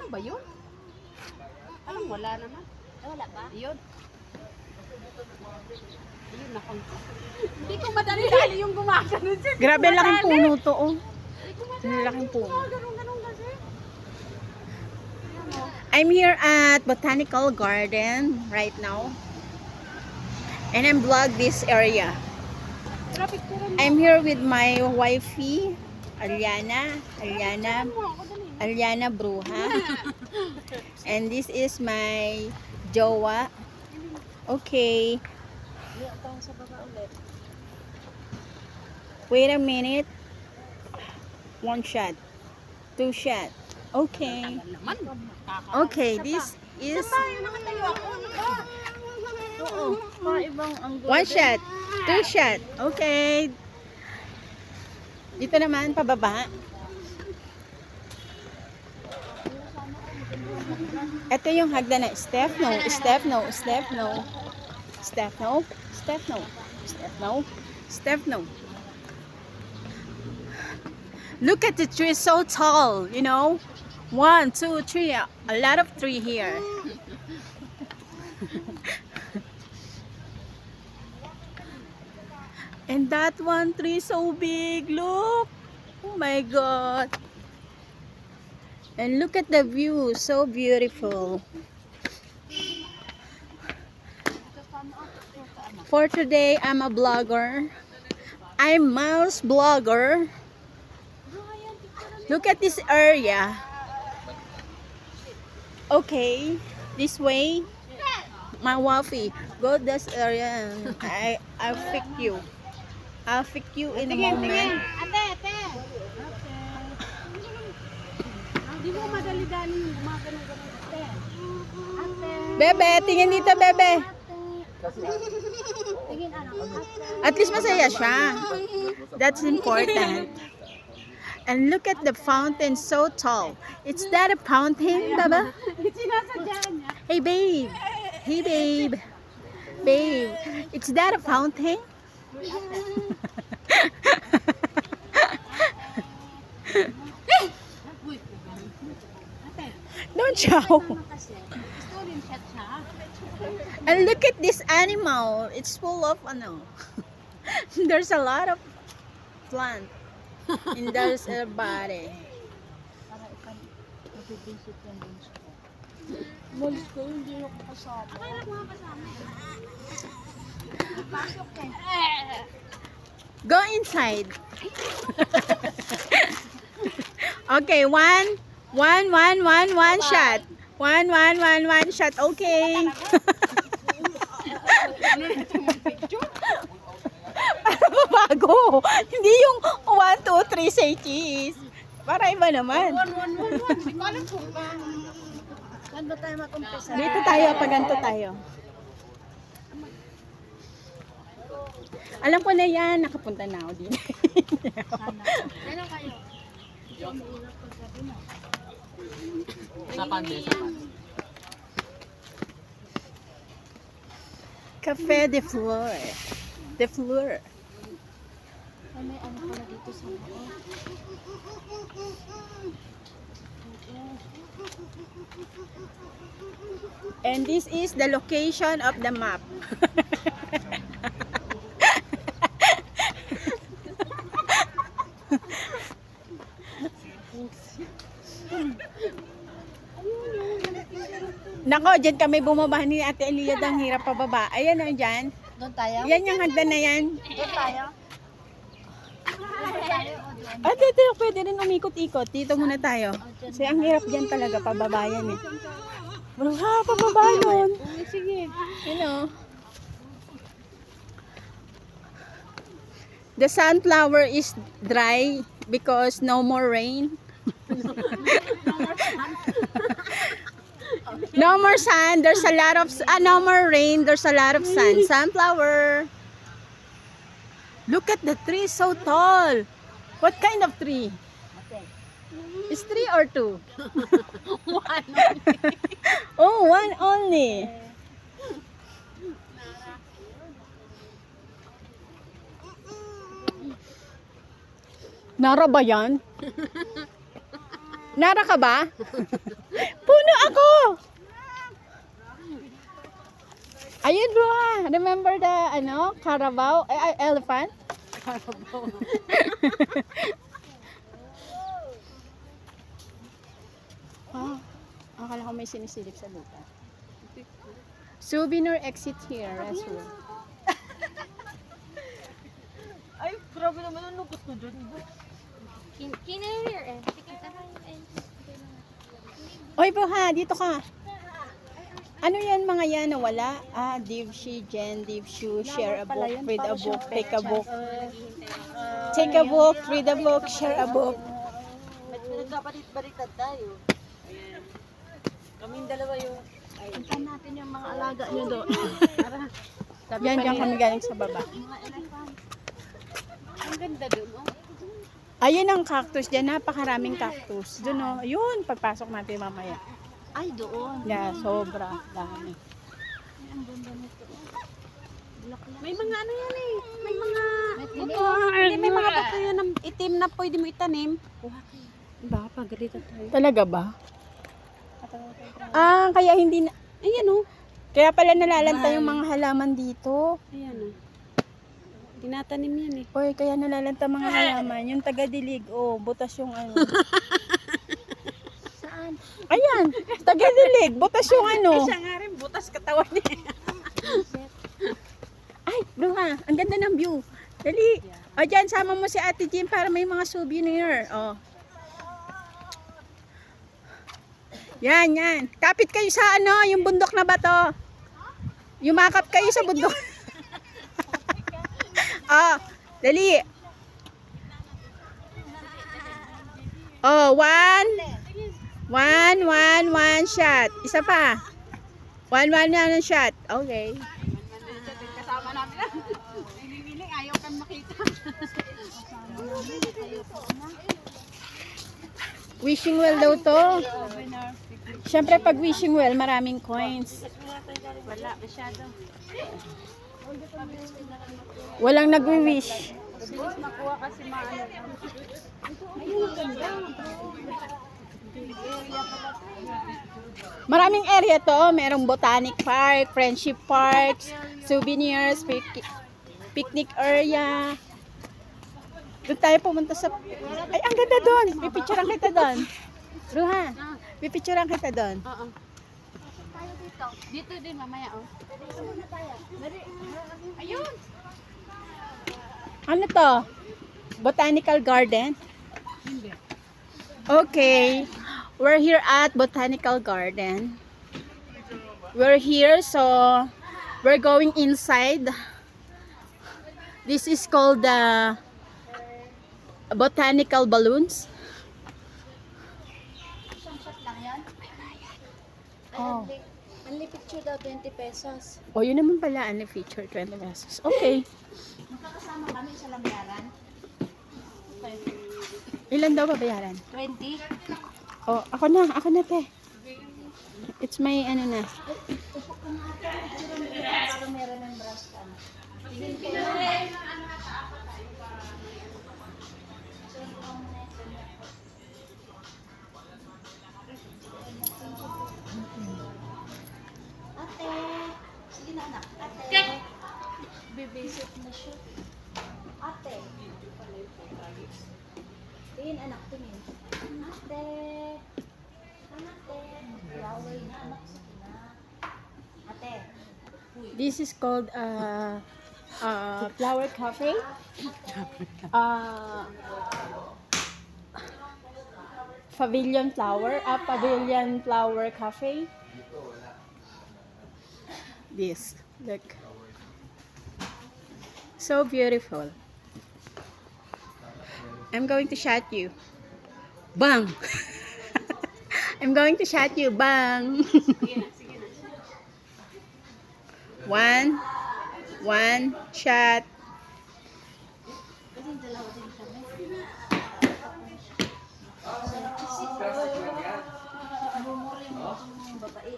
ba yun? Alam, wala naman. Wala ba? Yun. Ayun, nakang. Hindi ko madali-dali yung gumagano dyan. Grabe, laking puno to, oh. Laking puno. Ganun kasi. I'm here at Botanical Garden right now. And I'm vlog this area. Traffic ko rin. I'm here with my wifey, Aliana Bruja. And this is my jowa. Okay. Wait a minute. 1 shot. 2 shot. Okay. Naman. Okay, this is Nakatayo ako. Oo. Paibang ang 1 shot. 2 shot. Okay. Dito naman, pababa. Ito yung hagdan na step no. Look at the tree, so tall, you know. 1, 2, 3, a lot of tree here. And that one tree so big, look. Oh my God. And look at the view, so beautiful. For today, I'm a blogger. I'm mouse blogger. Look at this area. Okay, this way. My wifey, go this area. I'll fix you. I'll fix you in a moment. Ate. Hindi mo madali-dali yung gumagano-gano. Ate. Bebe, tingin dito, bebe. Tingin ano? At least masaya siya. That's important. And look at the fountain, so tall. It's that a fountain, Baba? Sinasadyaan niya. Hey, babe. Hey, babe. Babe, it's that a fountain? Don't shout. Stolen shot siya. And look at this animal. It's full of ano. There's a lot of plant in there's a body. Para mabibisit yan dun siya. Malis ko, hindi ako kasama. Akala ko nga kasama. Pasok eh. Go inside. Okay, one shot. One shot. Okay. Para mabago. Hindi yung 1, 2, 3 say cheese. Para iba naman. 1. Hindi ko alam kung Saan ba tayo mag-umpisa? Dito tayo, paganto tayo. Alam ko na yan, nakapunta na ako dito. Ano kayo? Sapan. Café de Flor. De Flor. Ay, may ano pala dito sa loob. And this is the location of the map. Nako, dyan kami bumaba ni Ate Eliad, ang hirap pababa. Ayan o, dyan. Doon tayo? Yan yung hagdan na yan. Doon tayo? At dito, pwede rin umikot-ikot. Dito muna tayo. Kasi ang hirap dyan talaga, pababa yan eh. Bro, ha, pababa yun. Sige. You know. The sunflower is dry because no more rain. No more sun. There's a lot of no more rain. There's a lot of sun. Sunflower. Look at the tree, so tall. What kind of tree? Is 3 or 2? 1. Oh, 1 only. Nara ba yan? Nara ka ba? Puno ako! Ayun bro ha. Remember the Carabao? Elephant? Carabao. Akala ko may sinisilip sa lupa. Souvenir exit here, restroom. Ay, grabe naman ang lungkot ko dun. Kinahir eh. Oy bro ha, dito ka. Ano yan mga yan na wala? Div she, Jen, div shoe, share a book, read a book, take a book. Take a book, read a book, share a book. Nagkapalit-baliktad tayo. Ayan. Kaming dalawa yung... Puntan natin yung mga alaga nyo doon. Yan, dyan kami galing sa baba. Ang ganda dun, oh. Ayun ang cactus dyan, napakaraming cactus. Doon oh, yun, pagpasok natin mamaya. Ay, doon. Yeah, sobra, dami. Ang ganda nito. May mga ano yan eh. May mga buto. Hindi, may mga buto yan ng itim na pwede mo itanim. Baka pagalitan tayo. Talaga ba? Kaya hindi na, Ayan oh. kaya pala nalalanta yung mga halaman dito. Ayan oh. Tinatanim yan eh. Oy, kaya nalalanta mga halaman. Yung taga-dilig, butas yung ano. Saan? Ayan, taga-dilig, butas yung ano. Siya nga rin, butas katawan niya. Ay, bro ha, ang ganda ng view. Dali. O dyan, sama mo si Ate Jean para may mga souvenir. O. Yan, yan. Kapit kayo sa yung bundok na bato. Yumakap kayo sa bundok. Dali. One shot. Isa pa. One shot. Okay. Kasama namin lang. Nililing, ayaw kang makita. Wishing well daw to. Siyempre pag wishing well, maraming coins. Wala, masyado. Walang nagwi-wish. Makuha kasi maano. Maraming area to. Merong Botanic Park, Friendship Parks, souvenirs, picnic area. Doon tayo pumunta sa... Ay, ang ganda doon. Pipicturean kita doon. Ruha, pipicturean kita doon. Oo. Tayo dito. Dito din mamaya oh. Ayun. Ano to? Botanical Garden? Okay. We're here at Botanical Garden. We're here, so we're going inside. This is called the Botanical Balloons. Isang shot lang yan? Oh. Only picture daw 20 pesos. Oh, yun naman pala, ano feature, 20 pesos. Okay. Magkakasama kami sa lambaran. Ilan daw babayaran? 20? Oh, ako na, te. It's my, ano na. Upo ka nga ate. Para meron ng brush ka. Tingin ko na. Ate. Sige na anak. Ate. Bibisit na siya. Ate. Tingin anak, tingin. Ate. Ate. Yaway na anak sa kina. Ate. This is called flower cafe. Pavilion flower cafe. This, look. So beautiful. I'm going to shot you. Bang! I'm going to shot you. Bang! One shot. Kasi dalawa din kami. Bumuri mo yung babae.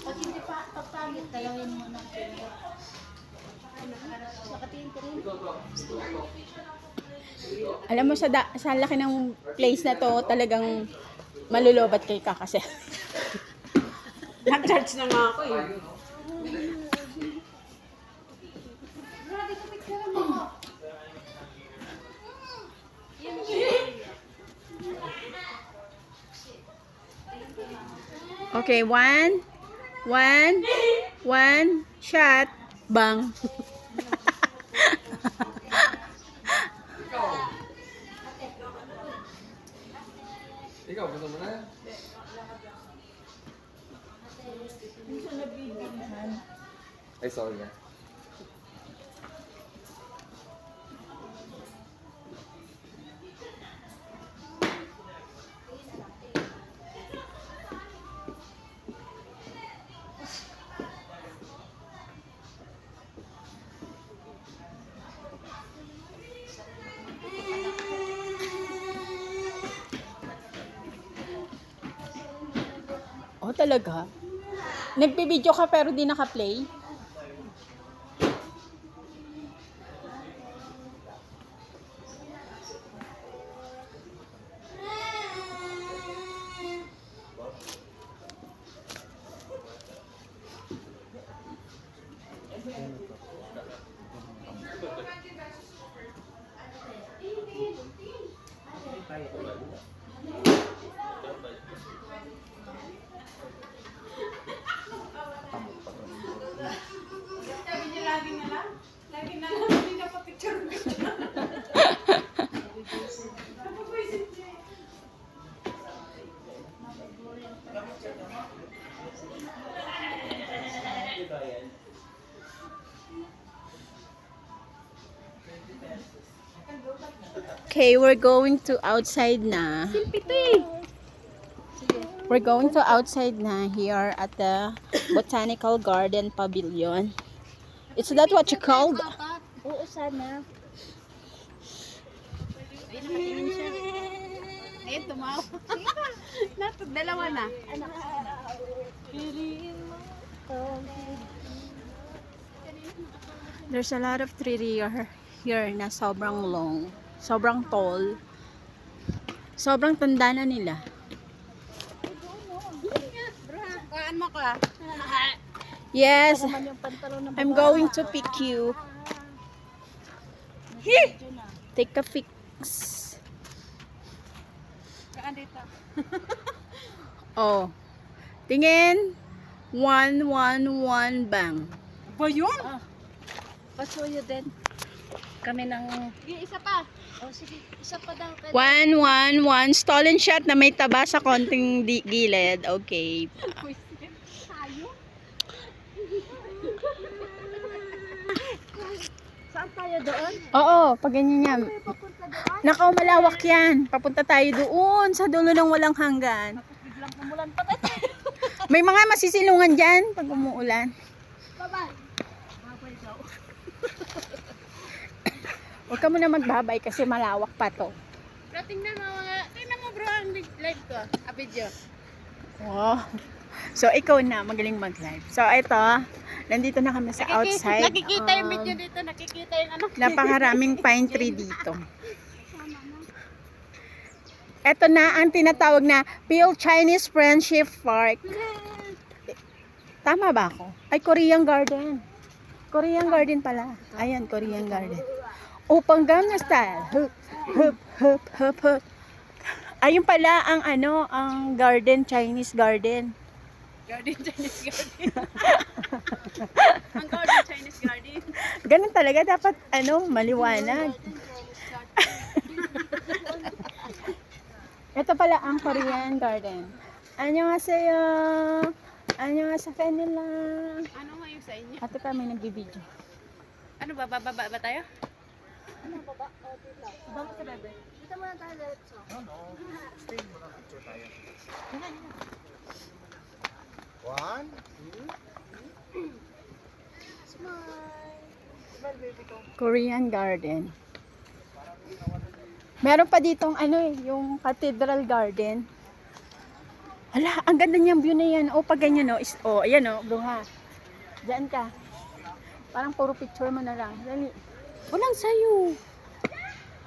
Pag hindi pa, pagpangit, dalawin mo ng kanya. Nakatingin ka rin. Alam mo, sa laki ng place na to, talagang malulobat kay ka kasi. Nag-charge na nga ako eh. Okay, one, shot, bang. Ikaw, gusto mo na? Ay, sorry na. Oh, talaga? Nagpi-video ka pero di naka-play? Okay, we're going to outside na. We're going to outside na here at the Botanical Garden Pavilion. Is that what you called? Oo, sana. Eh, tumawa. Dalawa na. There's a lot of tree here na sobrang long, sobrang tall. Sobrang tanda na nila. Kaan mo ka? Yes, Yung pantalon ng I'm going to pick you. Take a pic. Kaan dito? Oh. Tingin. 111 bang. Ba yun? pasuyo din. Kami ng... Sige, isa pa. Oh, sige. Isa pa daw. 111 stolen shot na may taba sa konting gilid. Okay. Tayo? Saan tayo doon? Oo, pag ganyan yan. Papunta doon. Nakaw, malawak yan. Papunta tayo doon sa dulo ng walang hanggan. Biglang pumulan pa tayo. May mga masisilungan dyan pag umuulan. Bye-bye. Babay daw. Huwag ka muna magbabay kasi malawak pa to. Bro, tingnan mo bro ang live ko. A video. Wow. So, ikaw na, magaling mag-live. So, ito, nandito na kami sa outside. Nakikita yung video dito. Nakikita yung ano. Napakaraming pine tree dito. Ito na ang tinatawag na Peel Chinese Friendship Park. Tama ba ako? Ay, Korean Garden. Korean Garden pala. Ayan, Korean Garden. Upang Gangnam Style. Hup, hup, hup, hup, hup. Ayun pala ang ano, ang garden, Chinese garden. Garden, Chinese garden. Ang garden, Chinese garden. Ganun talaga, dapat ano, maliwanag. Ito pala ang Korean garden. Annyeonghaseyo. Annyeonghaseyo kanila. Ano nga yung sa inyo? Ate pa, may nagbibideo. Ano ba? Bababa ba tayo? Ano baba? Oh, dito. Baba ka, bebe. Dito muna tayo diretso. One. Korean garden. Meron pa ditong ano eh, yung Cathedral Garden. Hala, ang ganda niyang view na yan. O, pag ganyan o. O, ayan o, bro ha. Diyan ka. Parang puro picture mo na lang. Dali. Walang sayo.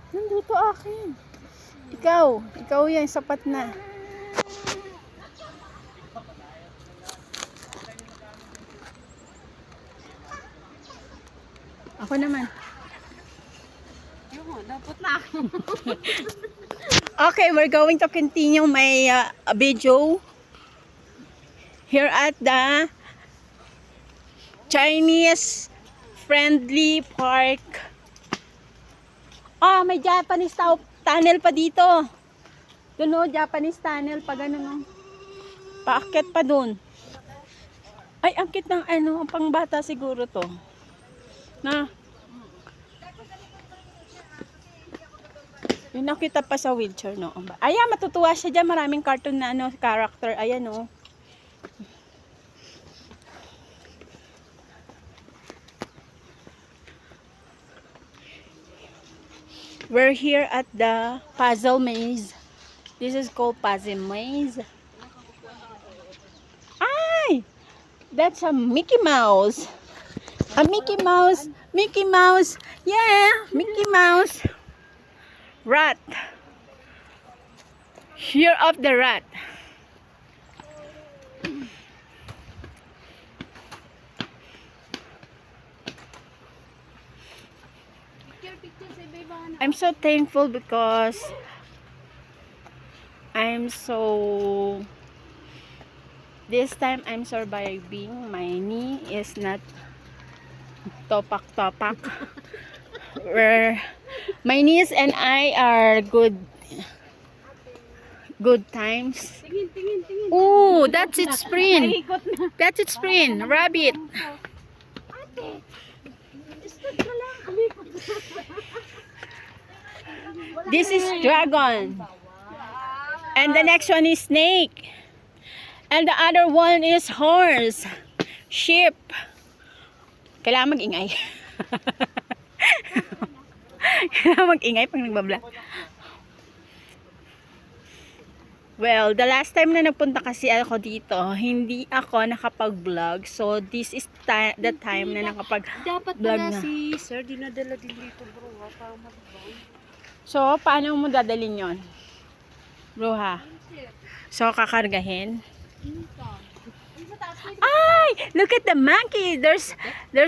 Nandito akin. Ikaw yan, sapat na. Ako naman. Yung, dapat na ako. Okay, we're going to continue my video here at the Chinese friendly park. Ah, may Japanese tunnel pa dito. Doon o, Japanese tunnel pa ganun o. Paakyat pa doon. Ay, angkit ng ano, ang pangbata siguro to. Na. Yung nakita pa sa wheelchair, no? Ayan, matutuwa siya dyan. Maraming cartoon na ano, character. Ayan, no? We're here at the puzzle maze. This is called puzzle maze. Ay! That's a Mickey Mouse. A Mickey Mouse. Mickey Mouse. Yeah, Mickey Mouse. Rat. Year of the rat. I'm so thankful because this time I'm surviving. My knee is not topak. Where my niece and I are good times. Tingin. Oh, that's its sprint. That's its sprint. Rabbit. This is dragon. And the next one is snake. And the other one is horse. Sheep. Kailangan mag-ingay. Kailangan mag-ingay pag nagbablog. Well, the last time na nagpunta kasi ako dito, hindi ako nakapag-vlog. So, this is the time na nakapag-vlog Dapat pala si sir, dinadala din dito bro. Para mag-vlog. So, paano mo dadalhin yon, Bruha? So, kakargahin. Ay! Look at the monkey! There's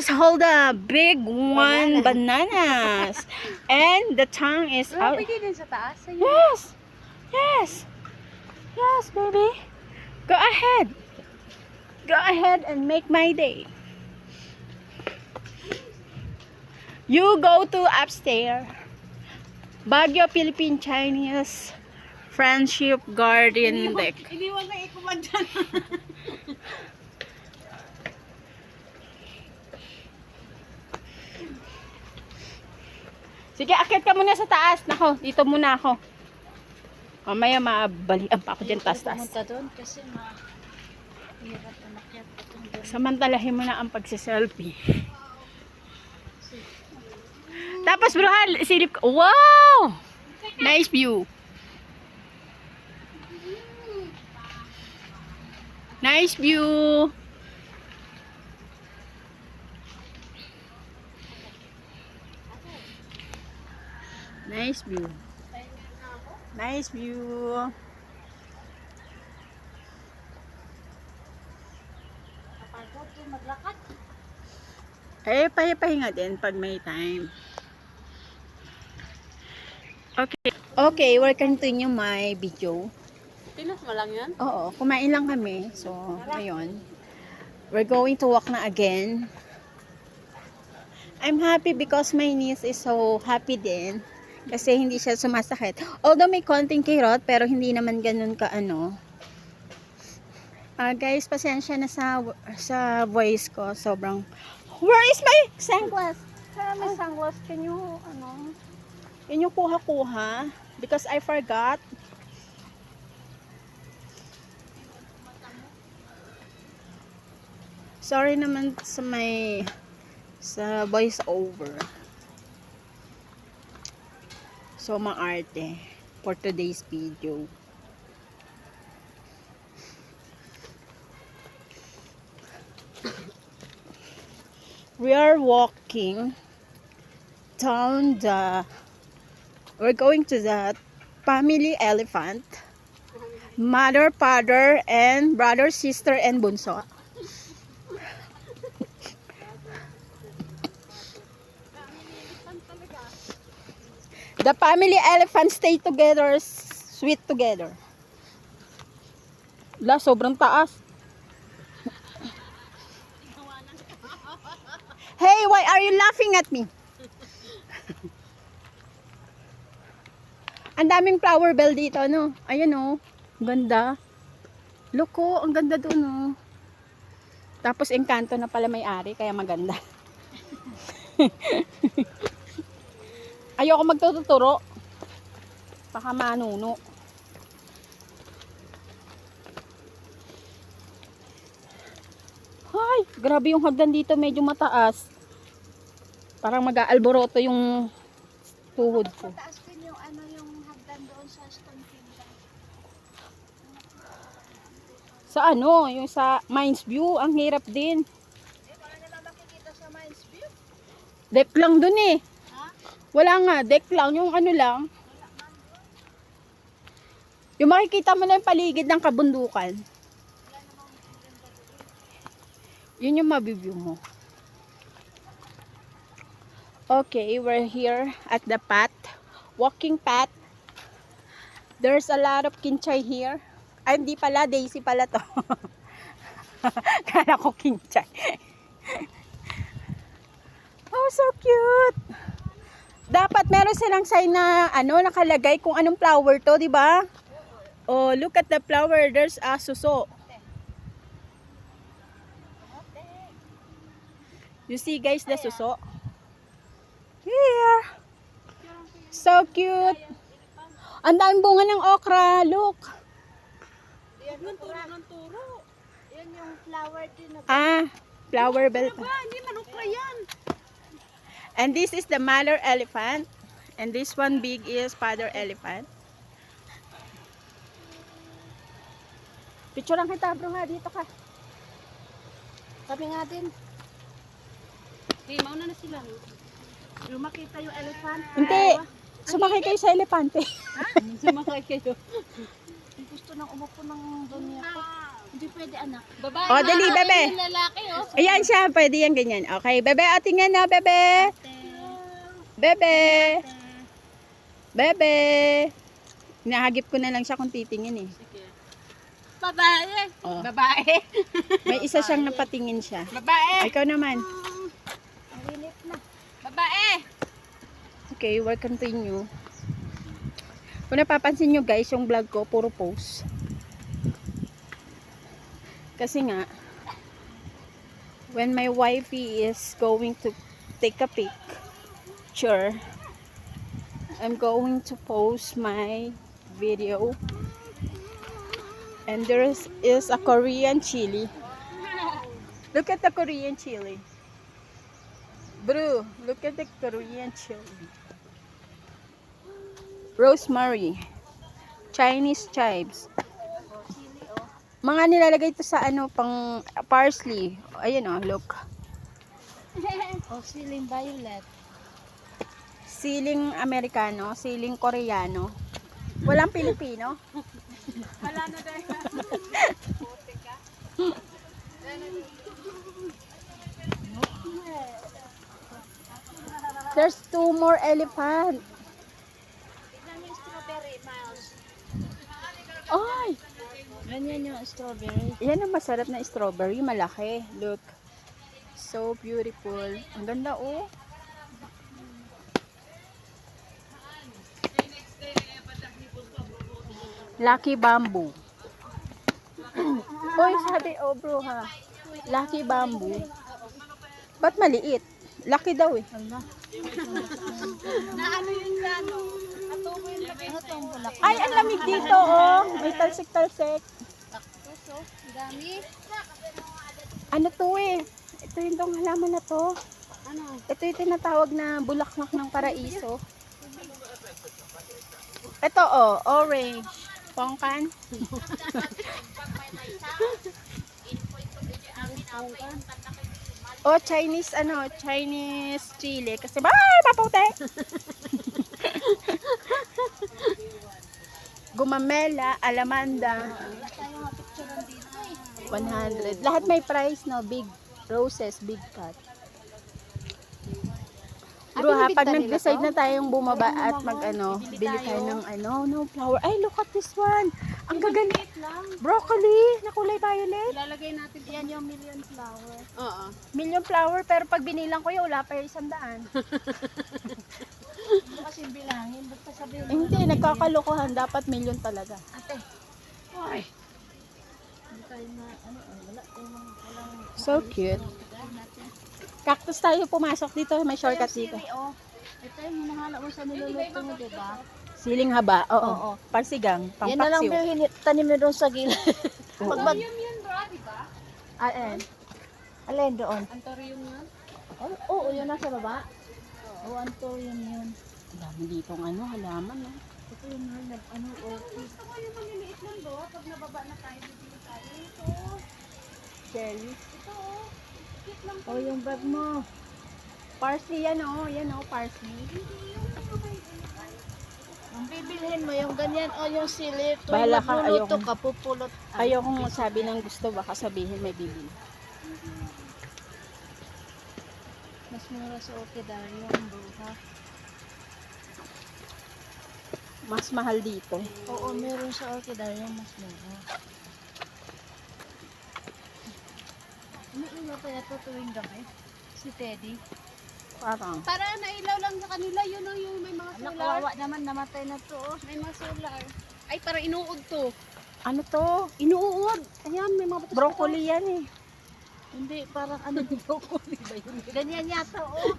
hold a big one bananas. And the tongue is out. Pwede din sa taas. Ayun. Yes, baby. Go ahead and make my day. You go to upstairs. Baguio Philippine Chinese Friendship Garden Deck. Iniwan na ikuman dyan. Sige, akit ka muna sa taas. Nako, dito muna ako. Mamaya mabalian pa ako dyan taas. Pumunta doon kasi hirap umakyat itong doon. Samantalahin mo na ang pagsiselfie. Tapos bro, silip ka. Wow! Nice view. Nice view. Nice view. Nice view. Kapagod yung maglakad. Pahinga din pag may time. Okay, we'll continue my video. Pinos mo lang yan? Oo, kumain lang kami. So, ngayon, we're going to walk na again. I'm happy because my niece is so happy din. Kasi hindi siya sumasakit. Although may konting kirot, pero hindi naman ganun ka ano. Guys, pasensya na sa voice ko. Sobrang... Where is my sunglass? Saan may sunglass? Can you kuha-kuha? Because I forgot. Sorry naman sa voice over. So, maarte for today's video. We are walking down the We're going to the family elephant. Mother, father, and brother, sister, and bunso. The family elephant stay together, sweet together. La, sobrang taas. Hey, why are you laughing at me? Ang daming flower bell dito, no? Ayan, oh. Ganda. Look, oh, ang ganda doon, oh. Tapos, engkanto na pala may-ari, kaya maganda. Ayoko magtuturo. Baka manuno. Ay, grabe yung hagdan dito, medyo mataas. Parang mag-aalboroto yung tuhod ko. Taas din yung ano yung hagdan doon sa Stone Kingdom. Sa ano, yung sa Mines View, ang hirap din. Wala naman makikita sa Mines View. Deck lang dun eh. Wala nga, deck lang, yung ano lang. Yung makikita mo lang yung paligid ng kabundukan. Yun yung mabibview mo. Okay, we're here at the path. Walking path. There's a lot of kinchay here. Ay, hindi pala, daisy pala to. Kala ko kinchay. Oh, so cute. Dapat meron silang sign na ano, nakalagay kung anong flower to, di ba? Oh, look at the flower. There's a suso. You see guys, the suso? Here. So cute. Ang daming bunga ng okra. Look. Yan yung turo. Yan yung flower din na. Ah, flower bell. Hindi man okra yan. And this is the mother elephant. And this one big is father elephant. Picture lang kita bro ha. Dito ka. Sabi nga din, Okay, mauna na sila. No? yung makita yung elephant. Hindi. Sumakay kayo sa elepante. Sumakay kayo. Yung gusto nang umupo ng donya ko. Hindi pwede anak. Babae. O, dali bebe. Yung lalaki, oh. Ayan siya. Pwede yan ganyan. Okay, bebe. O, tingnan na bebe. Bebe. Bebe. Nahagip ko na lang siya kung titingin eh. Babae. Oh. Babae. May isa siyang napatingin siya. Babae. Ikaw naman. Marinit na. Babae. Okay, we'll continue. Kung napapansin nyo guys, yung vlog ko, puro pose. Kasi nga, when my wifey is going to take a picture, I'm going to post my video. And there is a Korean chili. Look at the Korean chili. Bro, look at the Korean chili. Rosemary. Chinese chives. Mga nilalagay ito sa ano, pang parsley. Ayan o, look. Oh, siling violet. Siling Amerikano, siling Koreano. Walang Pilipino. Wala na dahil. There's 2 more elephant. Tignan yung strawberry, Miles. Ay! Ganyan yung strawberry. Yan ang masarap na strawberry, malaki. Look. So beautiful. Ang ganda oh. Lucky bamboo. Oy, sabi oh bro ha. Lucky bamboo. Ba't maliit? Lucky daw eh. Na ano yun sa ano? Atubo yung laki. Ano itong bulak? Ay, ang lamig dito oh. May talsik-talsik. Puso, dami. Ano to eh? Ito yung tong halaman na to. Ano? Ito yung tinatawag na bulaklak ng paraiso. Ito oh, orange. Pongkan. Oh, Chinese ano, Chinese chili. Kasi, ay, papote! gumamela, alamanda. 100. Lahat may price, no? Big roses, big cut. Bro, ha, pag nag-decide na tayong bumaba at bili tayo ng no flower. Ay, look at this one. Ang gaganda. Broccoli, na kulay violet. Ilalagay natin Yan yung million flower. Oo. Million flower, pero pag binilang ko yun, wala pa yung 100. Hindi kasi bilangin. Basta sabihin mo. Hindi, nagkakalokohan. Dapat million talaga. Ate. Ay. Hindi tayo wala tayong walang So cute. Cactus tayo pumasok dito. May shortcut dito. sili, oh. Ito yung hinahanap mo sa niluluto mo, diba? Siling haba. Oo. Oo. Pansigang. Yan na lang Pampaksiw. tanim na doon sa gilid. Pag Yan bro, di ba? Alin? Alin doon? Antorium nga. Oo, yun nasa baba. Oo, antorium yun. Ang dami dito halaman. No? Ito yung okay. Gusto ko yung maliliit lang bro. Pag nababa na tayo, bibili tayo. Ito. Cherry. Ito. Cute lang. Oh, yung bag mo. Parsley yan oh. Yan oh, parsley. Ang bibilhin mo, yung ganyan, o yung sili. Ito Bahala yung ka, magluluto ayoko. ka, pupulot. Ayokong sabi ng gusto. Baka sabihin may bibili. Mas mura sa orkidaryo ang buha. Mas mahal dito. Oo, meron sa orkidaryo mas mura. Ano kaya ito tuwing gabi? Si Teddy. Parang. Para nailaw lang sa kanila, yun o yung may mga Anak, solar. kawawa naman, namatay na to. Oh. May mga solar. Ay, para inuod to. Ano to? Inuod. Ayan, may mga batas. Broccoli yan eh. Hindi, parang ano dito ko. Ganyan yata, oh.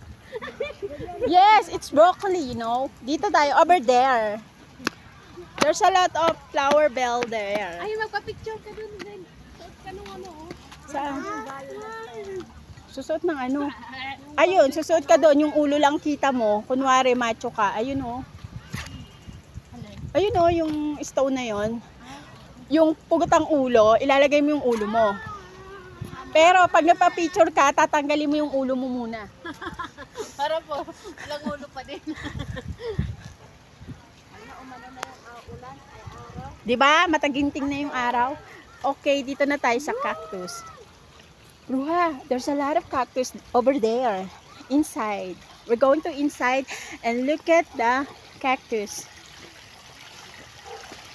Yes, it's broccoli, you know. Dito tayo, over there. There's a lot of flower bell there. Ay, magpa-picture ka dun. Then, suot ka nung oh. Saan? Susuot ng ano? Ayun, susuot ka doon. Yung ulo lang kita mo. Kunwari, macho ka. Ayun oh. Ayun oh, yung stone na yon. Yung pugot ang ulo, ilalagay mo yung ulo mo. Pero pag nagpa-picture ka, tatanggalin mo yung ulo mo muna. Para po, walang ulo pa din. Di ba? Mataginting na yung araw. Okay, dito na tayo sa cactus. Ruha, there's a lot of cactus over there. Inside. We're going to inside and look at the cactus.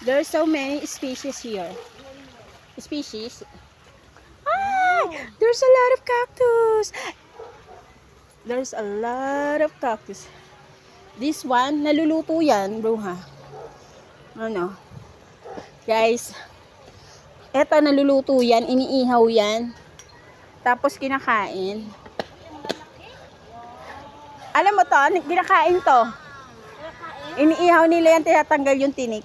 There's so many species here. Species. Ay! There's a lot of cactus. There's a lot of cactus. This one, naluluto yan, Ruha. Ano? Guys, eto naluluto yan, iniihaw yan. Tapos kinakain. Alam mo to, kinakain to. Iniihaw nila yan, tinatanggal yung tinik.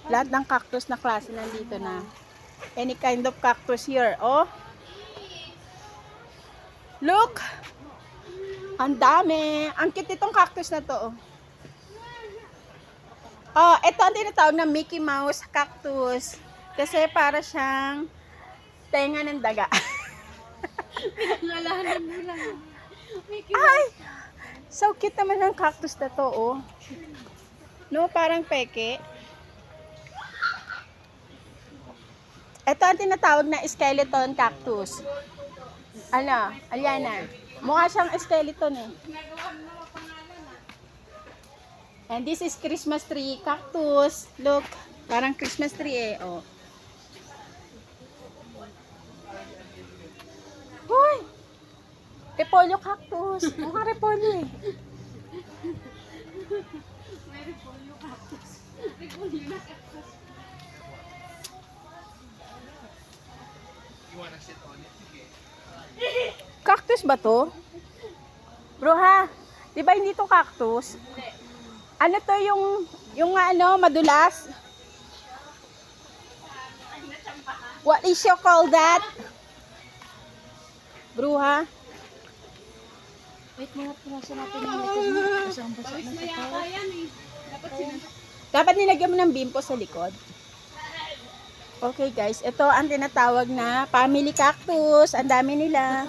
Lahat ng cactus na klase nandito na. Any kind of cactus here, oh. Look! Ang dami. Ang cute itong cactus na to, oh. Oh, ito ang tinatawag na Mickey Mouse cactus. Kasi para siyang tenga ng daga. Ngalahanan mo lang. Ay! So cute naman ng cactus na to, oh. No, parang peke. Ito ang tinatawag na skeleton cactus. Ano? Aliana. Mukha siyang skeleton eh. And this is Christmas tree cactus. Look, parang Christmas tree eh. Oh. Hoy! Repolyo cactus. Mukha repolyo eh. May repolyo cactus. Repolyo na cactus. Cactus ba to? Bro ha, di ba hindi to cactus? Ano to yung ano, madulas? What is you call that? Bro ha? Wait, mga pinasa natin yung likod mo. Basang-basa na sa Mayaka yan eh. Dapat Dapat nilagyan mo ng bimpo sa likod. Okay guys, ito ang tinatawag na family cactus. Ang dami nila.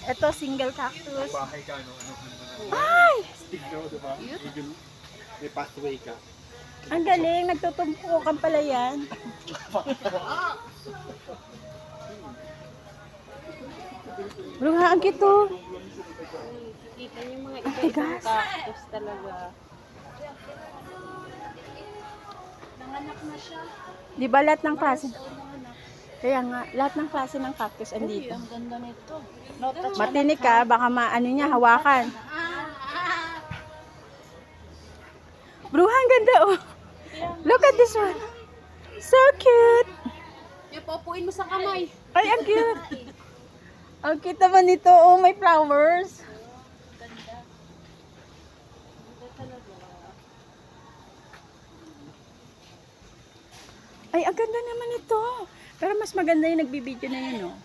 Ito single cactus. Bahay ka, no? Ano? Ay! Stick daw, diba? May pathway ka. Ang galing, nagtutumpukan pala yan. Bruha, ang cute oh. Kita niyo yung mga iba-ibang cactus talaga. Nanganak na siya. Di ba lahat ng klase? Kaya nga, lahat ng klase ng cactus andito. Ang ganda nito. No touch. Matinik ka, baka maano niya, hawakan. Bruha, ang ganda oh. Look at this one. So cute. Yung popuin mo sa kamay. Ay, ang cute. Ang cute naman nito. Oh, may flowers. Ay, ang ganda naman ito. Pero mas maganda yung nagbibideo na yun, oh.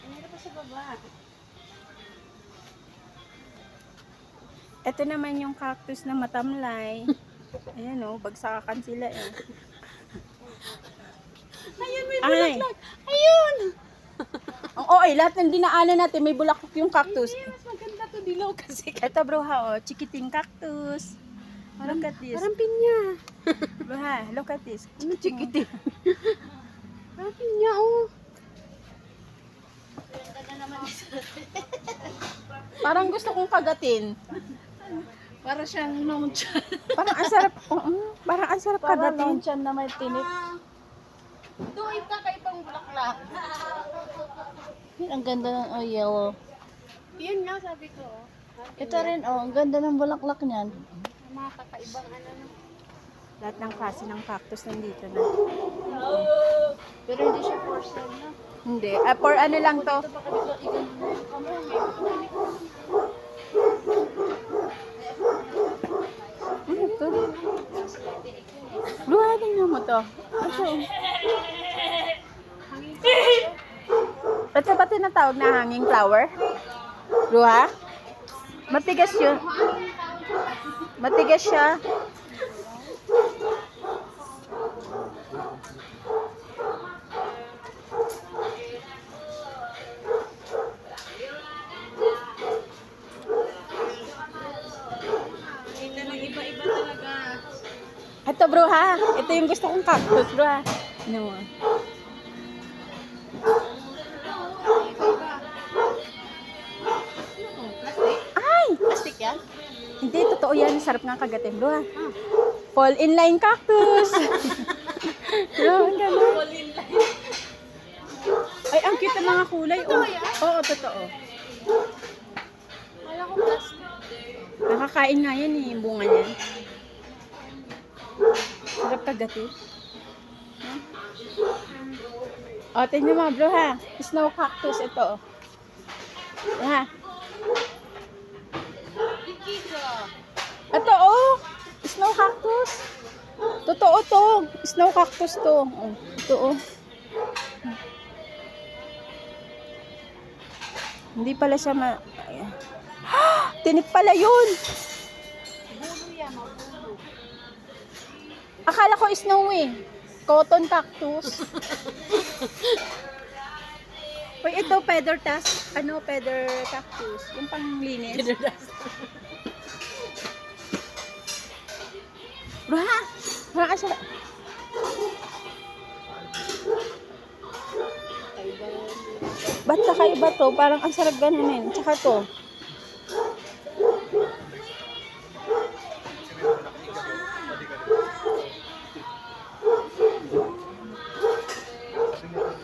Ano pa sa baba? Ito naman yung cactus na matamlay. Ayan, oh. Bagsakan sila, eh. Ayun, may Ay. bulaklak. Ayun! Oo, ay, lahat ng dinaanan natin, may bulaklak yung cactus. Mas maganda to dilaw kasi. Ito, bruha, oh. Chikiting cactus. Look at this. Parang pinya. Bruha, look at this. Ano chikitin? Parang pinya, oh. Parang gusto kong kagatin. Para siyang nonchan. Parang ang sarap, parang ang sarap Para kagatin. nonchan na may tinik. Ito ay kakaibang bulaklak. Yan, ang ganda ng yellow. Yun nga sabi ko. Oh. Ito rin, ang ganda ng bulaklak niyan. Mga kakaibang ano na. Lahat ng klase ng cactus nandito na. Pero hindi siya for sale na. Hindi. For ano lang to? Ito baka bigla iganda na yung kamay. Ano to? Luha, tingnan mo to. Ito. Ito ba tinatawag na hanging flower? Luha? Matigas yun. Matigas siya. Kita ng iba-iba talaga. Ito bro ha. Ito yung gusto kong cactus bro ha. Ano mo? Ay! Plastic yan? Hindi, totoo yan. Sarap nga kagatin bro ha. Fall in line cactus. Bro, ang ganda. Fall in line. Ay, ang cute ng mga kulay. Oh. Oo, totoo. Wala ko plastic. Nakakain nga yan eh, yung bunga niyan. Sarap kagatin. Huh? O, tingnan mo bro ha. Snow cactus ito. Ha? Ito oh. Snow cactus. Totoo to. Snow cactus to. Oh, ito oh. Hindi pala siya ayan. Tinik pala yun. Akala ko snow eh. Cotton cactus. Uy, ito feather task. Ano, feather cactus. Yung panglinis. Bro ha? Bro ka siya. Ba't kakaiba to? Parang ang sarap ganunin. Tsaka to.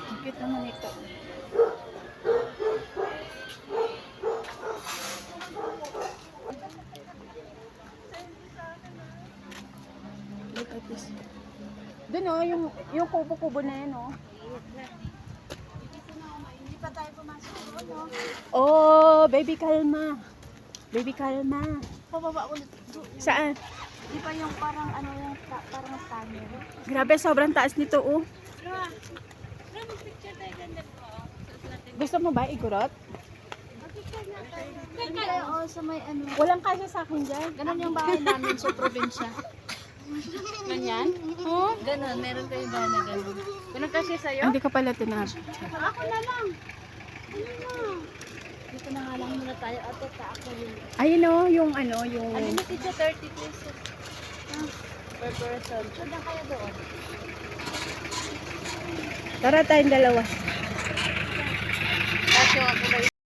Ang cute naman ito. Look at this. Doon oh, yung kubo-kubo na yan oh. Hindi pa tayo pumasok. No? Oh, baby kalma. Baby kalma. Pababa ulit. Saan? Di pa yung parang ano yung parang tunnel. Grabe, sobrang taas nito oh. Gusto mo ba igurot? Hindi tayo sa may ano. Walang kasya sa akin dyan. Ganon yung bahay namin sa probinsya. Ganyan? Oh? Ganon, meron kayo ba na ganon? Ganun kasi sa'yo? Hindi ka pala tinap. Ako na lang. Dito na nga lang muna tayo. Ate, ako rin. Ayun o, yung ano, yung... Unlimited siya 30 pesos. Per person. Saan lang kayo doon? Tara tayong dalawa. Kasi ako